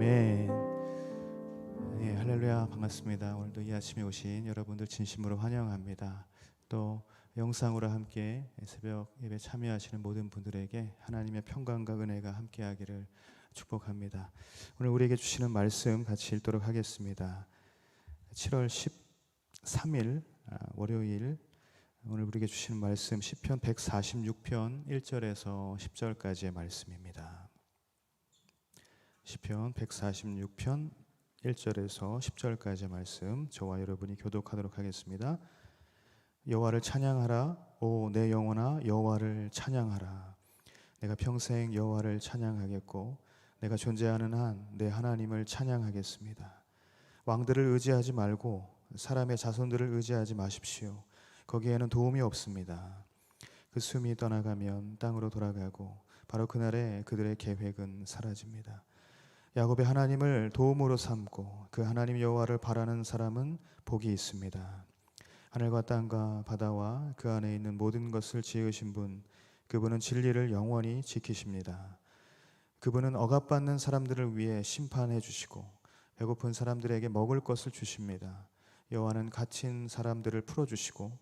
아멘. 예, 할렐루야, 반갑습니다. 오늘도 이 아침에 오신 여러분들 진심으로 환영합니다. 또 영상으로 함께 새벽 예배 참여하시는 모든 분들에게 하나님의 평강과 은혜가 함께하기를 축복합니다. 오늘 우리에게 주시는 말씀 같이 읽도록 하겠습니다. 7월 13일 월요일, 오늘 우리에게 주시는 말씀 시편 146편 1절에서 10절까지의 말씀입니다. 시편 146편 1절에서 10절까지의 말씀, 저와 여러분이 교독하도록 하겠습니다. 여호와를 찬양하라. 오 내 영혼아, 여호와를 찬양하라. 내가 평생 여호와를 찬양하겠고 내가 존재하는 한 내 하나님을 찬양하겠습니다. 왕들을 의지하지 말고 사람의 자손들을 의지하지 마십시오. 거기에는 도움이 없습니다. 그 숨이 떠나가면 땅으로 돌아가고 바로 그날에 그들의 계획은 사라집니다. 야곱의 하나님을 도움으로 삼고 그 하나님 여호와를 바라는 사람은 복이 있습니다. 하늘과 땅과 바다와 그 안에 있는 모든 것을 지으신 분, 그분은 진리를 영원히 지키십니다. 그분은 억압받는 사람들을 위해 심판해 주시고 배고픈 사람들에게 먹을 것을 주십니다. 여호와는 갇힌 사람들을 풀어주시고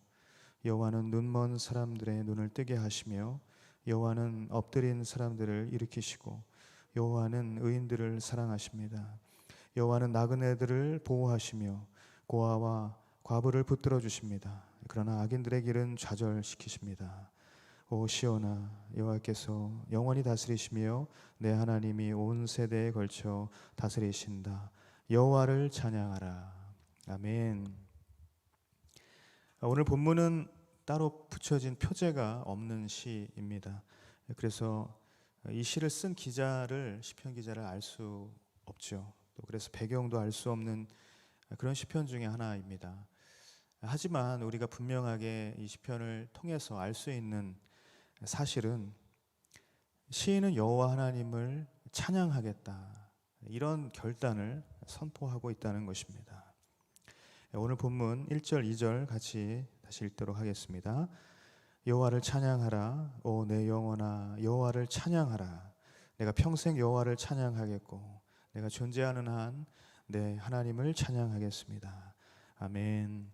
여호와는 눈먼 사람들의 눈을 뜨게 하시며 여호와는 엎드린 사람들을 일으키시고 여호와는 의인들을 사랑하십니다. 여호와는 나그네들을 보호하시며 고아와 과부를 붙들어 주십니다. 그러나 악인들의 길은 좌절시키십니다. 오 시온아, 여호와께서 영원히 다스리시며 내 하나님이 온 세대에 걸쳐 다스리신다. 여호와를 찬양하라. 아멘. 오늘 본문은 따로 붙여진 표제가 없는 시입니다. 그래서 이 시를 쓴 기자를, 시편 기자를 알 수 없죠. 또 그래서 배경도 알 수 없는 그런 시편 중에 하나입니다. 하지만 우리가 분명하게 이 시편을 통해서 알 수 있는 사실은 시인은 여호와 하나님을 찬양하겠다, 이런 결단을 선포하고 있다는 것입니다. 오늘 본문 1절, 2절 같이 다시 읽도록 하겠습니다. 여호와를 찬양하라. 오 내 영혼아, 여호와를 찬양하라. 내가 평생 여호와를 찬양하겠고 내가 존재하는 한 내 하나님을 찬양하겠습니다. 아멘.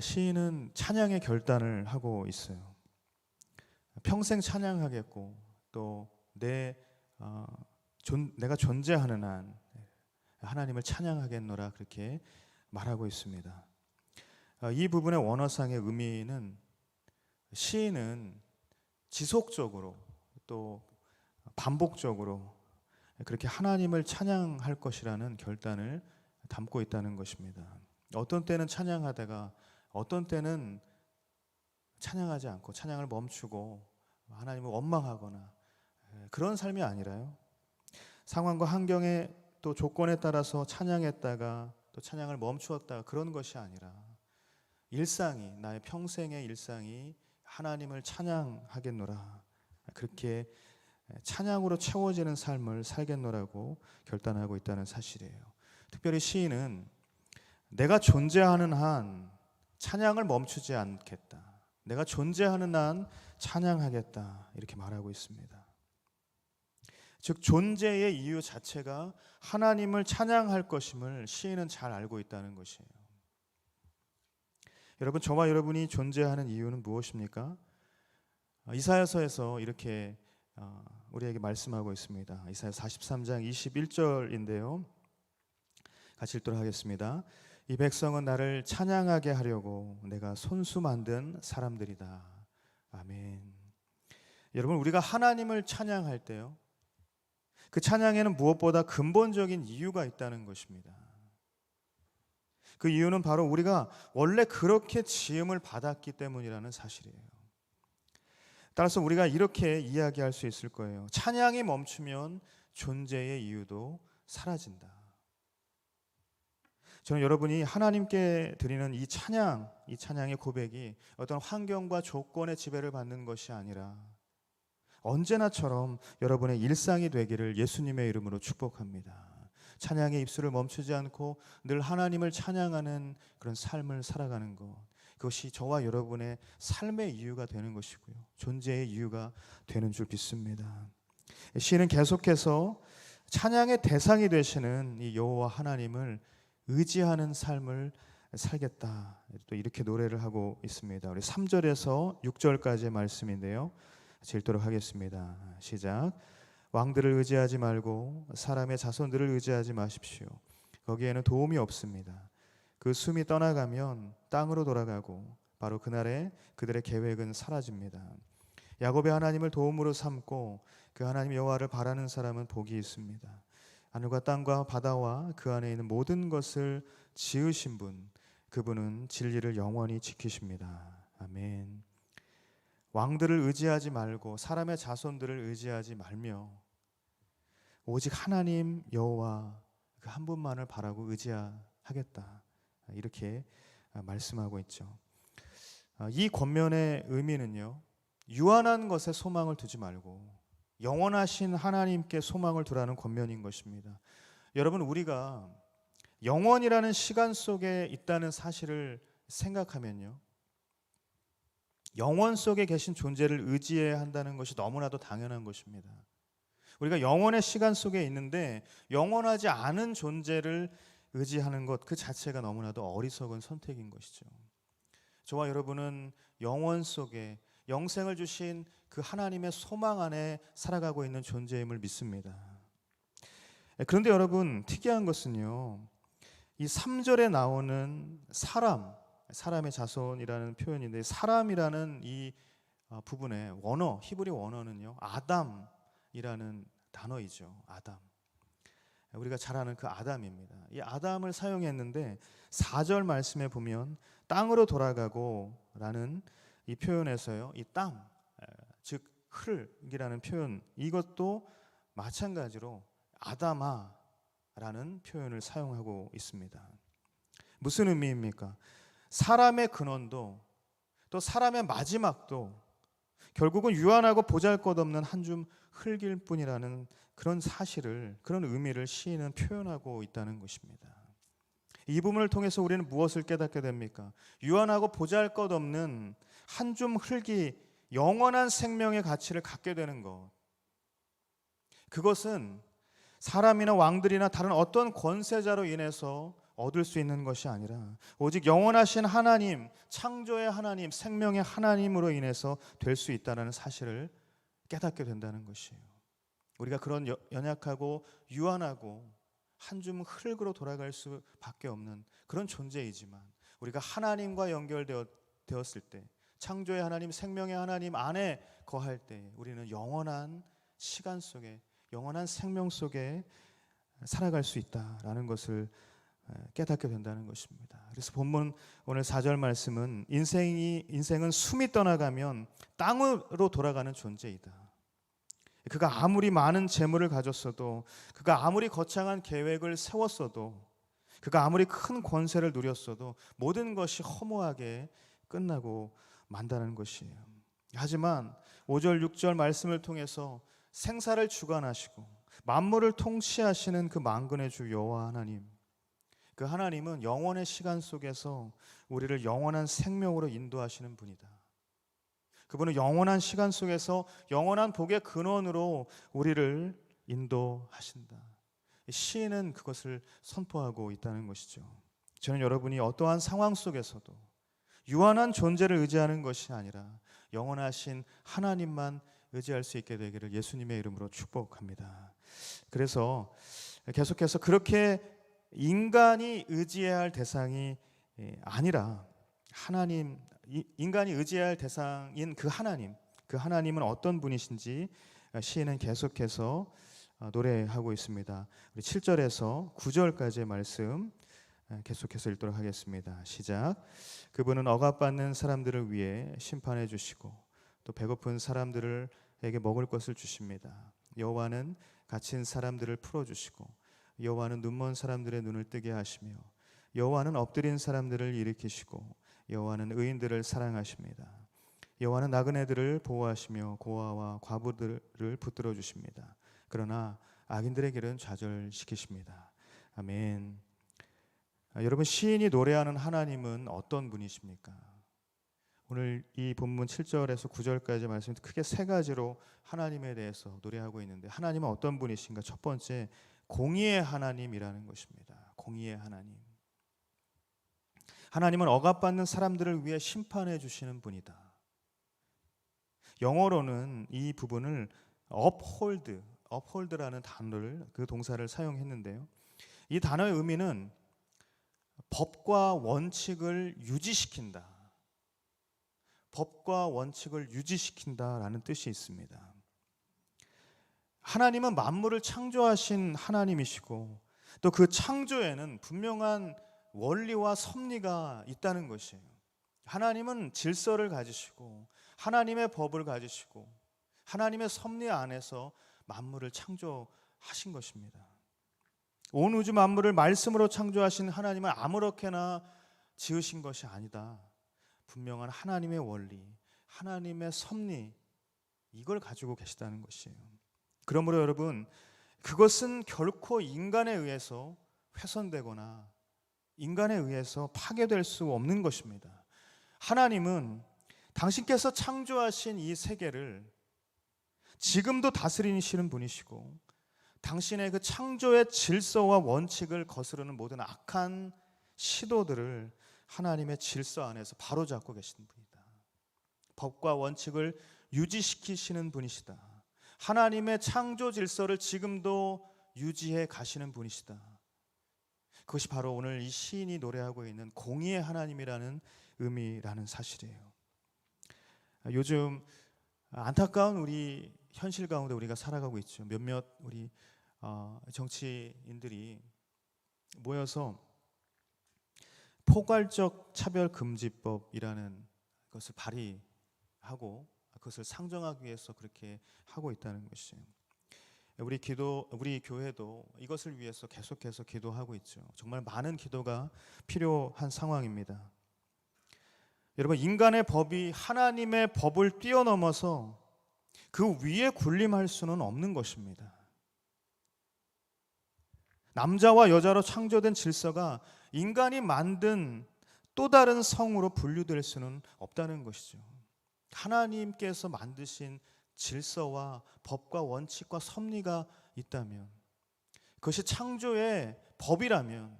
시인은 찬양의 결단을 하고 있어요. 평생 찬양하겠고 또 내가 존재하는 한 하나님을 찬양하겠노라, 그렇게 말하고 있습니다. 이 부분의 원어상의 의미는 시인은 지속적으로 또 반복적으로 그렇게 하나님을 찬양할 것이라는 결단을 담고 있다는 것입니다. 어떤 때는 찬양하다가 어떤 때는 찬양하지 않고 찬양을 멈추고 하나님을 원망하거나 그런 삶이 아니라요, 상황과 환경에 또 조건에 따라서 찬양했다가 또 찬양을 멈추었다가 그런 것이 아니라 일상이, 나의 평생의 일상이 하나님을 찬양하겠노라, 그렇게 찬양으로 채워지는 삶을 살겠노라고 결단하고 있다는 사실이에요. 특별히 시인은 내가 존재하는 한 찬양을 멈추지 않겠다, 내가 존재하는 한 찬양하겠다, 이렇게 말하고 있습니다. 즉 존재의 이유 자체가 하나님을 찬양할 것임을 시인은 잘 알고 있다는 것이에요. 여러분, 저와 여러분이 존재하는 이유는 무엇입니까? 이사야서에서 이렇게 우리에게 말씀하고 있습니다. 이사야 43장 21절인데요. 같이 읽도록 하겠습니다. 이 백성은 나를 찬양하게 하려고 내가 손수 만든 사람들이다. 아멘. 여러분, 우리가 하나님을 찬양할 때요, 그 찬양에는 무엇보다 근본적인 이유가 있다는 것입니다. 그 이유는 바로 우리가 원래 그렇게 지음을 받았기 때문이라는 사실이에요. 따라서 우리가 이렇게 이야기할 수 있을 거예요. 찬양이 멈추면 존재의 이유도 사라진다. 저는 여러분이 하나님께 드리는 이 찬양의 고백이 어떤 환경과 조건의 지배를 받는 것이 아니라 언제나처럼 여러분의 일상이 되기를 예수님의 이름으로 축복합니다. 찬양의 입술을 멈추지 않고 늘 하나님을 찬양하는 그런 삶을 살아가는 것, 그것이 저와 여러분의 삶의 이유가 되는 것이고요, 존재의 이유가 되는 줄 믿습니다. 시인은 계속해서 찬양의 대상이 되시는 이 여호와 하나님을 의지하는 삶을 살겠다. 또 이렇게 노래를 하고 있습니다. 우리 3절에서 6절까지의 말씀인데요. 읽도록 하겠습니다. 시작. 왕들을 의지하지 말고 사람의 자손들을 의지하지 마십시오. 거기에는 도움이 없습니다. 그 숨이 떠나가면 땅으로 돌아가고 바로 그날에 그들의 계획은 사라집니다. 야곱의 하나님을 도움으로 삼고 그 하나님 여호와를 바라는 사람은 복이 있습니다. 하늘과 땅과 바다와 그 안에 있는 모든 것을 지으신 분, 그분은 진리를 영원히 지키십니다. 아멘. 왕들을 의지하지 말고 사람의 자손들을 의지하지 말며 오직 하나님 여호와 그 한 분만을 바라고 의지하겠다. 이렇게 말씀하고 있죠. 이 권면의 의미는요, 유한한 것에 소망을 두지 말고 영원하신 하나님께 소망을 두라는 권면인 것입니다. 여러분, 우리가 영원이라는 시간 속에 있다는 사실을 생각하면요, 영원 속에 계신 존재를 의지해야 한다는 것이 너무나도 당연한 것입니다. 우리가 영원의 시간 속에 있는데 영원하지 않은 존재를 의지하는 것 그 자체가 너무나도 어리석은 선택인 것이죠. 저와 여러분은 영원 속에 영생을 주신 그 하나님의 소망 안에 살아가고 있는 존재임을 믿습니다. 그런데 여러분, 특이한 것은요, 이 3절에 나오는 사람의 자손이라는 표현인데, 사람이라는 이 부분의 원어, 히브리 원어는요, 아담이라는 단어이죠. 아담. 우리가 잘 아는 그 아담입니다. 이 아담을 사용했는데 4절 말씀에 보면 땅으로 돌아가고 라는 이 표현에서요, 이 땅, 즉 흙이라는 표현, 이것도 마찬가지로 아담아 라는 표현을 사용하고 있습니다. 무슨 의미입니까? 사람의 근원도 또 사람의 마지막도 결국은 유한하고 보잘것없는 한 줌 흙일 뿐이라는 그런 사실을, 그런 의미를 시인은 표현하고 있다는 것입니다. 이 부분을 통해서 우리는 무엇을 깨닫게 됩니까? 유한하고 보잘것없는 한 줌 흙이 영원한 생명의 가치를 갖게 되는 것, 그것은 사람이나 왕들이나 다른 어떤 권세자로 인해서 얻을 수 있는 것이 아니라 오직 영원하신 하나님, 창조의 하나님, 생명의 하나님으로 인해서 될 수 있다는 사실을 깨닫게 된다는 것이에요. 우리가 그런 연약하고 유한하고 한 줌 흙으로 돌아갈 수밖에 없는 그런 존재이지만 우리가 하나님과 연결되었을 때, 창조의 하나님, 생명의 하나님 안에 거할 때 우리는 영원한 시간 속에, 영원한 생명 속에 살아갈 수 있다라는 것을 깨닫게 된다는 것입니다. 그래서 본문 오늘 4절 말씀은 인생은 숨이 떠나가면 땅으로 돌아가는 존재이다. 그가 아무리 많은 재물을 가졌어도, 그가 아무리 거창한 계획을 세웠어도, 그가 아무리 큰 권세를 누렸어도 모든 것이 허무하게 끝나고 만다는 것이에요. 하지만 5절 6절 말씀을 통해서 생사를 주관하시고 만물을 통치하시는 그 만군의 주 여호와 하나님, 그 하나님은 영원의 시간 속에서 우리를 영원한 생명으로 인도하시는 분이다. 그분은 영원한 시간 속에서 영원한 복의 근원으로 우리를 인도하신다. 시인은 그것을 선포하고 있다는 것이죠. 저는 여러분이 어떠한 상황 속에서도 유한한 존재를 의지하는 것이 아니라 영원하신 하나님만 의지할 수 있게 되기를 예수님의 이름으로 축복합니다. 그래서 계속해서 그렇게 인간이 의지해야 할 대상이 아니라 하나님, 인간이 의지해야 할 대상인 그 하나님은 어떤 분이신지 시인은 계속해서 노래하고 있습니다. 우리 7절에서 9절까지의 말씀 계속해서 읽도록 하겠습니다. 시작. 그분은 억압받는 사람들을 위해 심판해 주시고 또 배고픈 사람들에게 먹을 것을 주십니다. 여호와는 갇힌 사람들을 풀어주시고 여호와는 눈먼 사람들의 눈을 뜨게 하시며 여호와는 엎드린 사람들을 일으키시고 여호와는 의인들을 사랑하십니다. 여호와는 나그네들을 보호하시며 고아와 과부들을 붙들어 주십니다. 그러나 악인들의 길은 좌절시키십니다. 아멘. 여러분, 시인이 노래하는 하나님은 어떤 분이십니까? 오늘 이 본문 7절에서 9절까지 말씀 크게 세 가지로 하나님에 대해서 노래하고 있는데, 하나님은 어떤 분이신가? 첫 번째, 공의의 하나님이라는 것입니다. 공의의 하나님. 하나님은 억압받는 사람들을 위해 심판해 주시는 분이다. 영어로는 이 부분을 uphold라는 단어를, 그 동사를 사용했는데요. 이 단어의 의미는 법과 원칙을 유지시킨다. 법과 원칙을 유지시킨다라는 뜻이 있습니다. 하나님은 만물을 창조하신 하나님이시고, 또 그 창조에는 분명한 원리와 섭리가 있다는 것이에요. 하나님은 질서를 가지시고 하나님의 법을 가지시고 하나님의 섭리 안에서 만물을 창조하신 것입니다. 온 우주 만물을 말씀으로 창조하신 하나님은 아무렇게나 지으신 것이 아니다. 분명한 하나님의 원리, 하나님의 섭리, 이걸 가지고 계시다는 것이에요. 그러므로 여러분, 그것은 결코 인간에 의해서 훼손되거나 인간에 의해서 파괴될 수 없는 것입니다. 하나님은 당신께서 창조하신 이 세계를 지금도 다스리시는 분이시고, 당신의 그 창조의 질서와 원칙을 거스르는 모든 악한 시도들을 하나님의 질서 안에서 바로잡고 계신 분이다. 법과 원칙을 유지시키시는 분이시다. 하나님의 창조 질서를 지금도 유지해 가시는 분이시다. 그것이 바로 오늘 이 시인이 노래하고 있는 공의의 하나님이라는 의미라는 사실이에요. 요즘 안타까운 우리 현실 가운데 우리가 살아가고 있죠. 몇몇 우리 정치인들이 모여서 포괄적 차별금지법이라는 것을 발의하고 그것을 상정하기 위해서 그렇게 하고 있다는 것이에요. 우리 교회도 이것을 위해서 계속해서 기도하고 있죠. 정말 많은 기도가 필요한 상황입니다. 여러분, 인간의 법이 하나님의 법을 뛰어넘어서 그 위에 군림할 수는 없는 것입니다. 남자와 여자로 창조된 질서가 인간이 만든 또 다른 성으로 분류될 수는 없다는 것이죠. 하나님께서 만드신 질서와 법과 원칙과 섭리가 있다면, 그것이 창조의 법이라면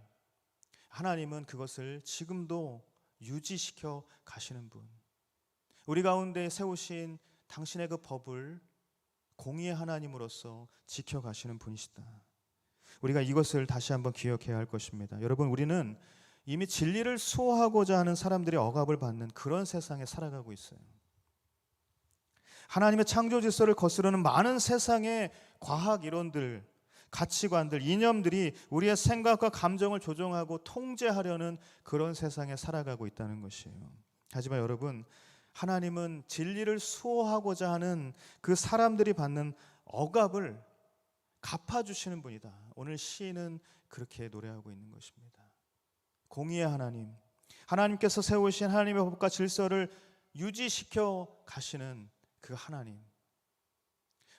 하나님은 그것을 지금도 유지시켜 가시는 분, 우리 가운데 세우신 당신의 그 법을 공의의 하나님으로서 지켜가시는 분이시다. 우리가 이것을 다시 한번 기억해야 할 것입니다. 여러분, 우리는 이미 진리를 수호하고자 하는 사람들의 억압을 받는 그런 세상에 살아가고 있어요. 하나님의 창조 질서를 거스르는 많은 세상의 과학 이론들, 가치관들, 이념들이 우리의 생각과 감정을 조종하고 통제하려는 그런 세상에 살아가고 있다는 것이에요. 하지만 여러분, 하나님은 진리를 수호하고자 하는 그 사람들이 받는 억압을 갚아주시는 분이다. 오늘 시인은 그렇게 노래하고 있는 것입니다. 공의의 하나님, 하나님께서 세우신 하나님의 법과 질서를 유지시켜 가시는 그 하나님,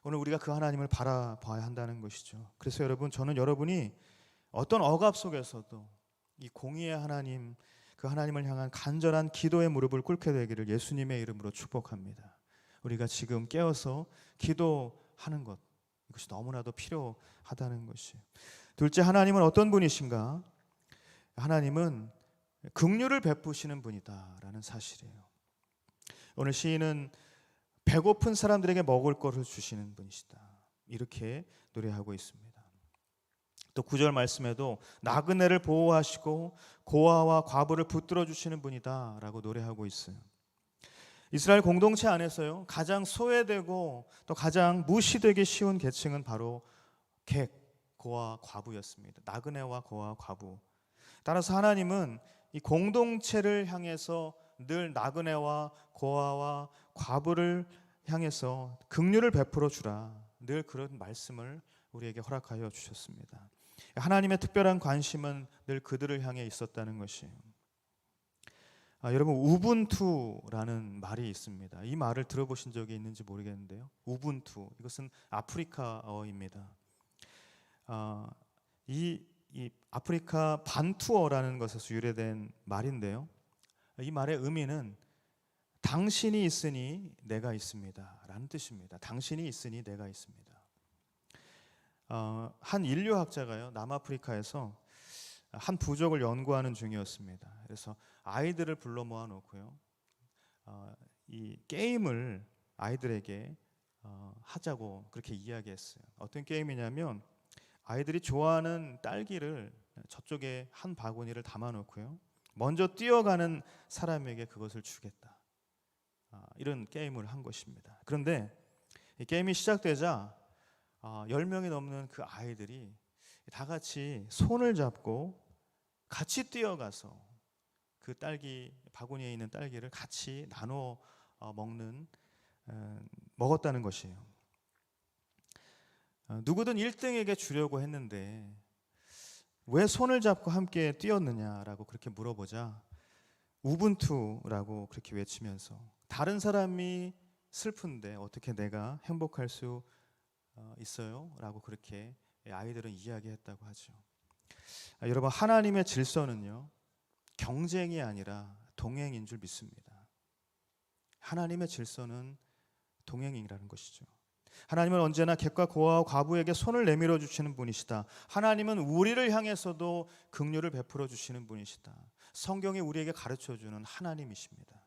오늘 우리가 그 하나님을 바라봐야 한다는 것이죠. 그래서 여러분, 저는 여러분이 어떤 억압 속에서도 이 공의의 하나님, 그 하나님을 향한 간절한 기도의 무릎을 꿇게 되기를 예수님의 이름으로 축복합니다. 우리가 지금 깨어서 기도하는 것, 이것이 너무나도 필요하다는 것이에요. 둘째, 하나님은 어떤 분이신가? 하나님은 긍휼을 베푸시는 분이다라는 사실이에요. 오늘 시인은 배고픈 사람들에게 먹을 것을 주시는 분이시다, 이렇게 노래하고 있습니다. 또 9절 말씀에도 나그네를 보호하시고 고아와 과부를 붙들어 주시는 분이다 라고 노래하고 있어요. 이스라엘 공동체 안에서요, 가장 소외되고 또 가장 무시되기 쉬운 계층은 바로 객, 고아, 과부였습니다. 나그네와 고아, 과부. 따라서 하나님은 이 공동체를 향해서 늘 나그네와 고아와 과부를 향해서 긍휼을 베풀어 주라, 늘 그런 말씀을 우리에게 허락하여 주셨습니다. 하나님의 특별한 관심은 늘 그들을 향해 있었다는 것이에요. 여러분, 우분투라는 말이 있습니다. 이 말을 들어보신 적이 있는지 모르겠는데요. 우분투, 이것은 아프리카어입니다. 이 아프리카 반투어라는 것에서 유래된 말인데요. 이 말의 의미는 당신이 있으니 내가 있습니다 라는 뜻입니다. 당신이 있으니 내가 있습니다. 한 인류학자가요, 남아프리카에서 한 부족을 연구하는 중이었습니다. 그래서 아이들을 불러 모아 놓고요, 이 게임을 아이들에게 하자고 그렇게 이야기했어요. 어떤 게임이냐면 아이들이 좋아하는 딸기를 저쪽에 한 바구니를 담아 놓고요, 먼저 뛰어가는 사람에게 그것을 주겠다, 이런 게임을 한 것입니다. 그런데 이 게임이 시작되자 10명이 넘는 그 아이들이 다 같이 손을 잡고 같이 뛰어가서 그 딸기 바구니에 있는 딸기를 같이 나눠 먹었다는 것이에요. 누구든 1등에게 주려고 했는데 왜 손을 잡고 함께 뛰었느냐라고 그렇게 물어보자 우분투라고 그렇게 외치면서 다른 사람이 슬픈데 어떻게 내가 행복할 수 있어요? 라고 그렇게 아이들은 이야기했다고 하죠. 여러분, 하나님의 질서는요, 경쟁이 아니라 동행인 줄 믿습니다. 하나님의 질서는 동행이라는 것이죠. 하나님은 언제나 객과 고아와 과부에게 손을 내밀어 주시는 분이시다. 하나님은 우리를 향해서도 긍휼을 베풀어 주시는 분이시다. 성경이 우리에게 가르쳐 주는 하나님이십니다.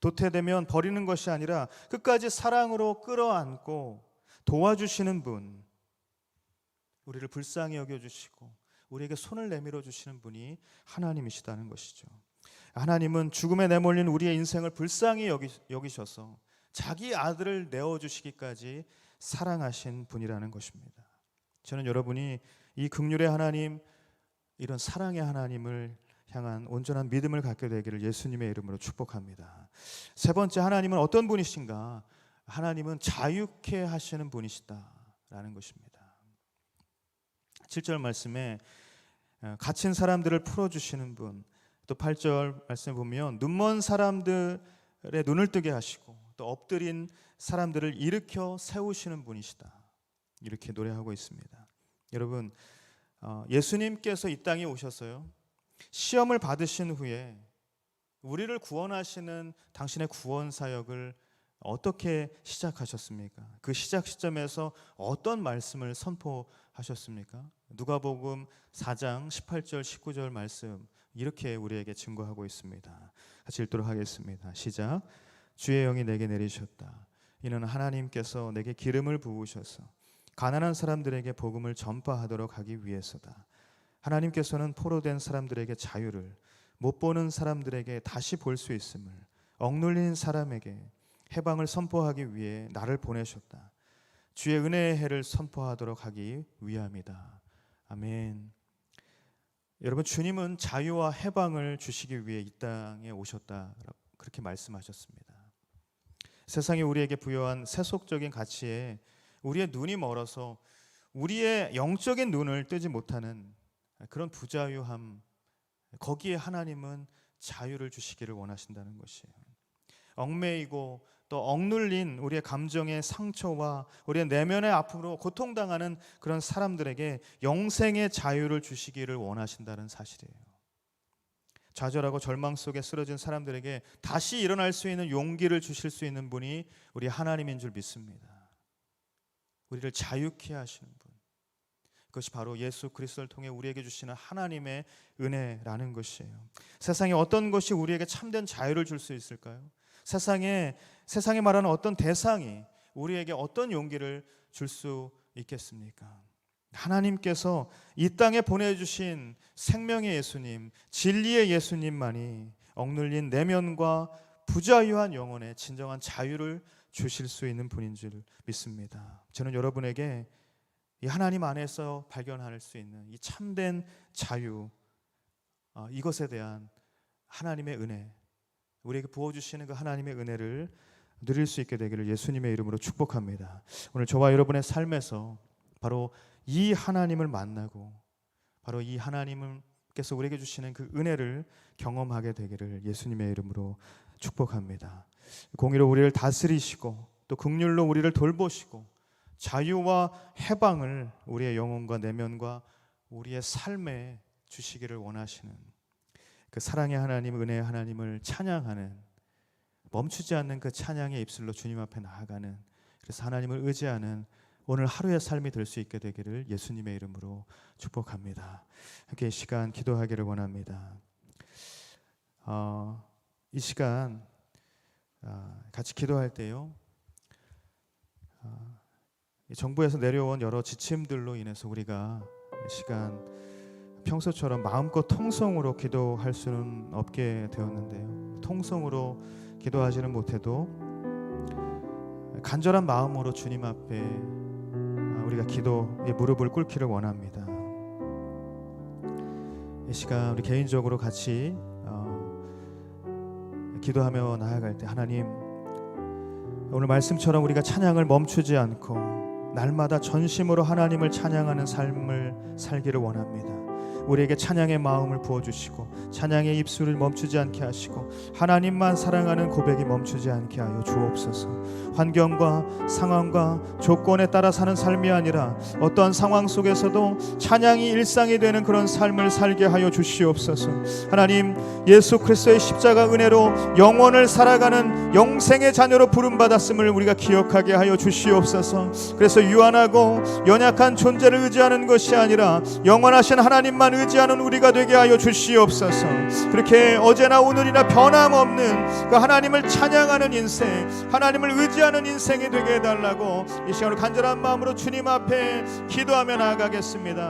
도태되면 버리는 것이 아니라 끝까지 사랑으로 끌어안고 도와주시는 분, 우리를 불쌍히 여겨주시고 우리에게 손을 내밀어 주시는 분이 하나님이시다는 것이죠. 하나님은 죽음에 내몰린 우리의 인생을 불쌍히 여기셔서 자기 아들을 내어주시기까지 사랑하신 분이라는 것입니다. 저는 여러분이 이 긍휼의 하나님, 이런 사랑의 하나님을 향한 온전한 믿음을 갖게 되기를 예수님의 이름으로 축복합니다. 세 번째, 하나님은 어떤 분이신가? 하나님은 자유케 하시는 분이시다라는 것입니다. 7절 말씀에 갇힌 사람들을 풀어주시는 분, 또 8절 말씀에 보면 눈먼 사람들의 눈을 뜨게 하시고 또 엎드린 사람들을 일으켜 세우시는 분이시다, 이렇게 노래하고 있습니다. 여러분, 예수님께서 이 땅에 오셔서요, 시험을 받으신 후에 우리를 구원하시는 당신의 구원 사역을 어떻게 시작하셨습니까? 그 시작 시점에서 어떤 말씀을 선포하셨습니까? 누가복음 4장 18절 19절 말씀, 이렇게 우리에게 증거하고 있습니다. 같이 읽도록 하겠습니다. 시작. 주의 영이 내게 내리셨다. 이는 하나님께서 내게 기름을 부으셔서 가난한 사람들에게 복음을 전파하도록 하기 위해서다. 하나님께서는 포로된 사람들에게 자유를, 못 보는 사람들에게 다시 볼 수 있음을, 억눌린 사람에게 해방을 선포하기 위해 나를 보내셨다. 주의 은혜의 해를 선포하도록 하기 위함이다. 아멘. 여러분, 주님은 자유와 해방을 주시기 위해 이 땅에 오셨다, 그렇게 말씀하셨습니다. 세상이 우리에게 부여한 세속적인 가치에 우리의 눈이 멀어서 우리의 영적인 눈을 뜨지 못하는 그런 부자유함, 거기에 하나님은 자유를 주시기를 원하신다는 것이에요. 얽매이고 또 억눌린 우리의 감정의 상처와 우리의 내면의 아픔으로 고통당하는 그런 사람들에게 영생의 자유를 주시기를 원하신다는 사실이에요. 좌절하고 절망 속에 쓰러진 사람들에게 다시 일어날 수 있는 용기를 주실 수 있는 분이 우리 하나님인 줄 믿습니다. 우리를 자유케 하시는 분, 그것이 바로 예수 그리스도를 통해 우리에게 주시는 하나님의 은혜라는 것이에요. 세상에 어떤 것이 우리에게 참된 자유를 줄 수 있을까요? 세상에 말하는 어떤 대상이 우리에게 어떤 용기를 줄 수 있겠습니까? 하나님께서 이 땅에 보내주신 생명의 예수님, 진리의 예수님만이 억눌린 내면과 부자유한 영혼에 진정한 자유를 주실 수 있는 분인 줄 믿습니다. 저는 여러분에게 이 하나님 안에서 발견할 수 있는 이 참된 자유, 이것에 대한 하나님의 은혜, 우리에게 부어주시는 그 하나님의 은혜를 누릴 수 있게 되기를 예수님의 이름으로 축복합니다. 오늘 저와 여러분의 삶에서 바로 이 하나님을 만나고 바로 이 하나님께서 우리에게 주시는 그 은혜를 경험하게 되기를 예수님의 이름으로 축복합니다. 공의로 우리를 다스리시고 또 긍휼로 우리를 돌보시고 자유와 해방을 우리의 영혼과 내면과 우리의 삶에 주시기를 원하시는 그 사랑의 하나님, 은혜의 하나님을 찬양하는 멈추지 않는 그 찬양의 입술로 주님 앞에 나아가는, 그래서 하나님을 의지하는 오늘 하루의 삶이 될 수 있게 되기를 예수님의 이름으로 축복합니다. 함께 이 시간 기도하기를 원합니다. 이 시간 같이 기도할 때요, 정부에서 내려온 여러 지침들로 인해서 우리가 이 시간 평소처럼 마음껏 통성으로 기도할 수는 없게 되었는데요, 통성으로 기도하지는 못해도 간절한 마음으로 주님 앞에 우리가 기도에 무릎을 꿇기를 원합니다. 이 시간 우리 개인적으로 같이 기도하며 나아갈 때, 하나님, 오늘 말씀처럼 우리가 찬양을 멈추지 않고 날마다 전심으로 하나님을 찬양하는 삶을 살기를 원합니다. 우리에게 찬양의 마음을 부어주시고 찬양의 입술을 멈추지 않게 하시고 하나님만 사랑하는 고백이 멈추지 않게 하여 주옵소서. 환경과 상황과 조건에 따라 사는 삶이 아니라 어떠한 상황 속에서도 찬양이 일상이 되는 그런 삶을 살게 하여 주시옵소서. 하나님, 예수 그리스도의 십자가 은혜로 영원을 살아가는 영생의 자녀로 부름받았음을 우리가 기억하게 하여 주시옵소서. 그래서 유한하고 연약한 존재를 의지하는 것이 아니라 영원하신 하나님만 의지하는 우리가 되게 하여 주시옵소서. 그렇게 어제나 오늘이나 변함없는 그 하나님을 찬양하는 인생, 하나님을 의지하는 인생이 되게 해달라고 이 시간을 간절한 마음으로 주님 앞에 기도하며 나아가겠습니다.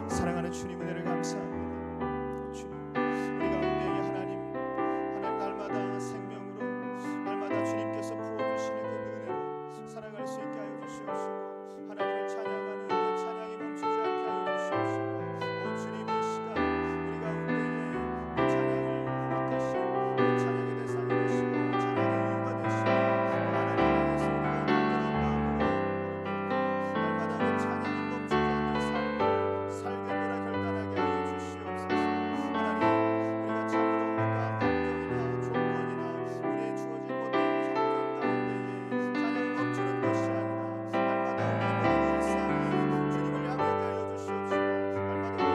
사랑하는 주님, 은혜를 감사합니다. 주님, 우리 가운데 이 하나님 날마다 생명으로, 날마다 주님께서 부어주시는 그 은혜로 살아갈 수 있게 하여 주시옵시고, 하나님을 찬양하는 그 찬양이 멈추지 않게 하여 주시옵시고, 주님, 이 시간 우리 가운데 그 찬양을 허락하신 그 찬양의 대상이 되시고 찬양의 이유가 되시고 하나님의 소리가 간절한 마음으로 날마다 그 찬양이 멈추지 않는 삶을 살겠노라 결단하게 하여 주시옵소서. 하나님, 우리가 참으로 어떠한 환경이나 조건이나 우리의 주어진 모든 형편 가운데에 찬양을 멈추는 것이 아니라 날마다 우리의 모든 일상이 주님을 향하게 하여 주시옵시고, 날마다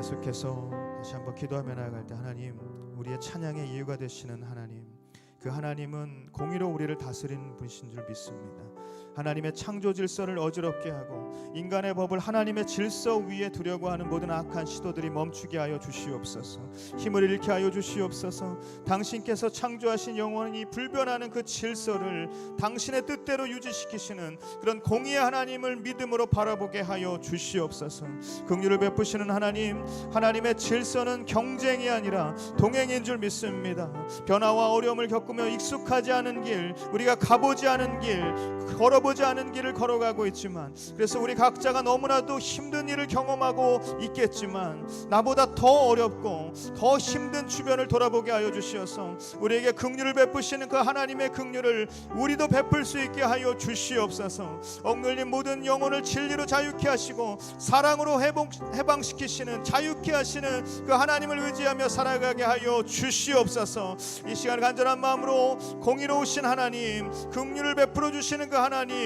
계속해서 다시 한번 기도하며 나아갈 때, 하나님, 우리의 찬양의 이유가 되시는 하나님, 그 하나님은 공의로 우리를 다스리는 분이신 줄 믿습니다. 하나님의 창조 질서를 어지럽게 하고 인간의 법을 하나님의 질서 위에 두려고 하는 모든 악한 시도들이 멈추게 하여 주시옵소서. 힘을 잃게 하여 주시옵소서. 당신께서 창조하신 영원히 불변하는 그 질서를 당신의 뜻대로 유지시키시는 그런 공의의 하나님을 믿음으로 바라보게 하여 주시옵소서. 긍휼을 베푸시는 하나님, 하나님의 질서는 경쟁이 아니라 동행인 줄 믿습니다. 변화와 어려움을 겪으며 익숙하지 않은 길, 우리가 가보지 않은 길, 걸어보지 않은 길을 걸어가고 있지만, 그래서 우리 각자가 너무나도 힘든 일을 경험하고 있겠지만 나보다 더 어렵고 더 힘든 주변을 돌아보게 하여 주시어서 우리에게 긍휼을 베푸시는 그 하나님의 긍휼을 우리도 베풀 수 있게 하여 주시옵소서. 억눌린 모든 영혼을 진리로 자유케 하시고 사랑으로 해방시키시는, 자유케 하시는 그 하나님을 의지하며 살아가게 하여 주시옵소서. 이 시간 간절한 마음으로 공의로우신 하나님, 긍휼을 베풀어 주시는 그 하나님,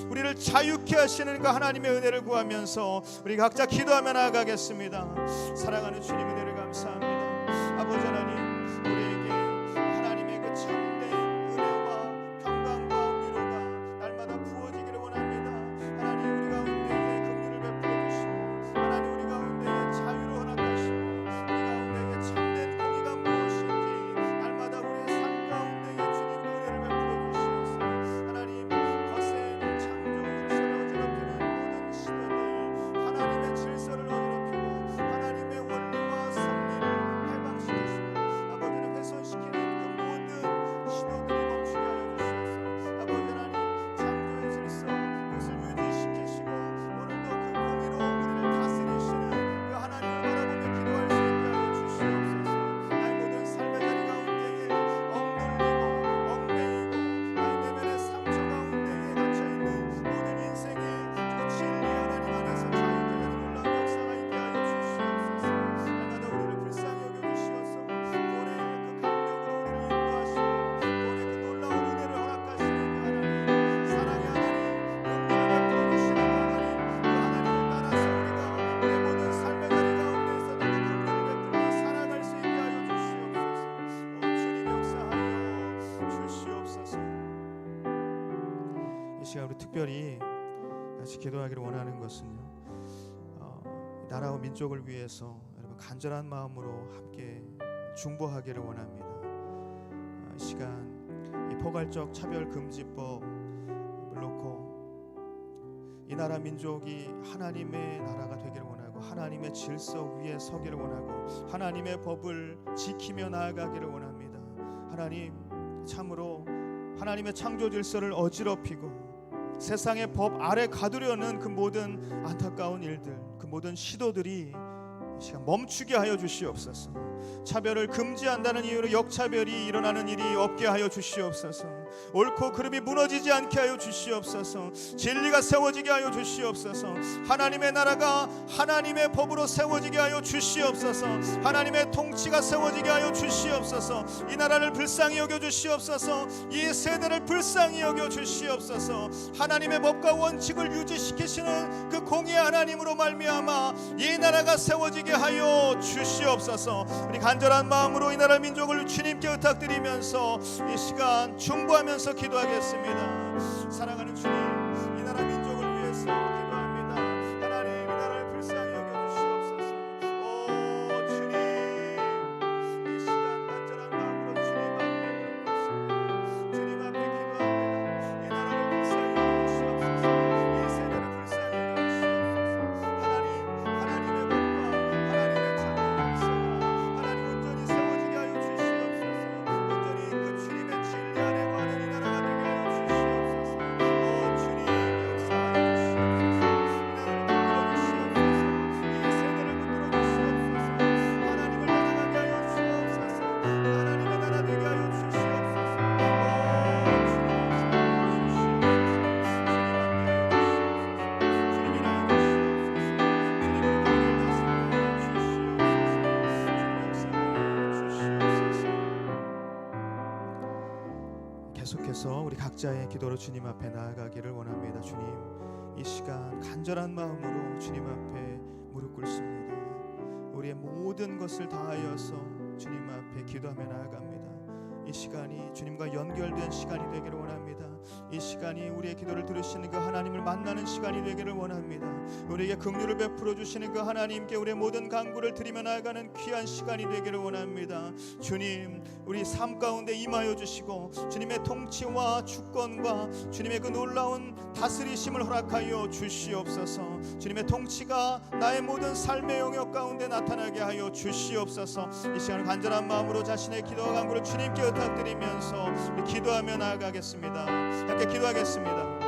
우리를 자유케 하시는 그 하나님의 은혜를 구하면서 우리 각자 기도하며 나아가겠습니다. 사랑하는 주님, 은혜를 감사합니다. 아버지 하나님, 우리에게 하나님의 그 참된 은혜와 평강과 위로가 날마다 부어지기를 원합니다. 하나님, 우리 가운데에 긍휼을 베풀어 주시고, 하나님 우리 가운데에 자유를 허락하시고, 우리 가운데에 참된 공의가 무엇인지 날마다 우리의 삶 가운데에 주님 은혜를 베풀어 주시옵소서. 하나님, 하나님의 질서를 어지럽히고 하나님의 원리와 섭리를 해방시키시고, 아버지는 시간 우리 특별히 같이 기도하기를 원하는 것은요, 나라와 민족을 위해서 여러분 간절한 마음으로 함께 중보하기를 원합니다. 이 시간 이 포괄적 차별금지법을 놓고 이 나라 민족이 하나님의 나라가 되기를 원하고 하나님의 질서 위에 서기를 원하고 하나님의 법을 지키며 나아가기를 원합니다. 하나님, 참으로 하나님의 창조 질서를 어지럽히고 세상의 법 아래 가두려는 그 모든 안타까운 일들, 그 모든 시도들이 이 시간 멈추게 하여 주시옵소서. 차별을 금지한다는 이유로 역차별이 일어나는 일이 없게 하여 주시옵소서. 옳고 그름이 무너지지 않게 하여 주시옵소서. 진리가 세워지게 하여 주시옵소서. 하나님의 나라가 하나님의 법으로 세워지게 하여 주시옵소서. 하나님의 통치가 세워지게 하여 주시옵소서. 이 나라를 불쌍히 여겨 주시옵소서. 이 세대를 불쌍히 여겨 주시옵소서. 하나님의 법과 원칙을 유지시키시는 그 공의 하나님으로 말미암아 이 나라가 세워지게 하여 주시옵소서. 우리 간절한 마음으로 이 나라 민족을 주님께 부탁드리면서 이 시간 중보하면서 기도하겠습니다. 사랑하는 주님, 이 나라 민족을 위해서 기도합니다. 하나님, 이 나라를 불쌍히 여겨주시옵소서. 오 주님, 이 시간 간절한 마음으로 주님 앞에 묻습니다. 주님 앞에 기도합니다. 이 나라를 불쌍히 여겨주시옵소서. 이 세대를 불쌍히 여겨주시옵소서. 하나님의 법과 하나님의 창조 질서가 하나님 온전히 세워지게 하여 주시옵소서. 온전히 그 주님의 진리 안에 거하는 이 나라가 되게 하여 주시옵소서. 오 주님, 역사하여 주시옵소서. 이 나라를 붙들어 주시옵소서. 이 세대를 붙들어 주시옵소서. 하나님을 따라가게 하여 주시옵소서. 하나님의 나라 되게 하여 주시옵소서. 오 계속해서 우리 각자의 기도로 주님 앞에 나아가기를 원합니다. 주님, 이 시간 간절한 마음으로 주님 앞에 무릎 꿇습니다. 우리의 모든 것을 다하여서 주님 앞에 기도하며 나아갑니다. 이 시간이 주님과 연결된 시간이 되기를 원합니다. 이 시간이 우리의 기도를 들으시는 그 하나님을 만나는 시간이 되기를 원합니다. 우리에게 긍휼을 베풀어 주시는 그 하나님께 우리의 모든 간구를 드리며 나아가는 귀한 시간이 되기를 원합니다. 주님, 우리 삶 가운데 임하여 주시고 주님의 통치와 주권과 주님의 그 놀라운 다스리심을 허락하여 주시옵소서. 주님의 통치가 나의 모든 삶의 영역 가운데 나타나게 하여 주시옵소서. 이 시간을 간절한 마음으로 자신의 기도와 간구를 주님께 부탁드리면서 기도하며 나아가겠습니다. 함께 기도하겠습니다.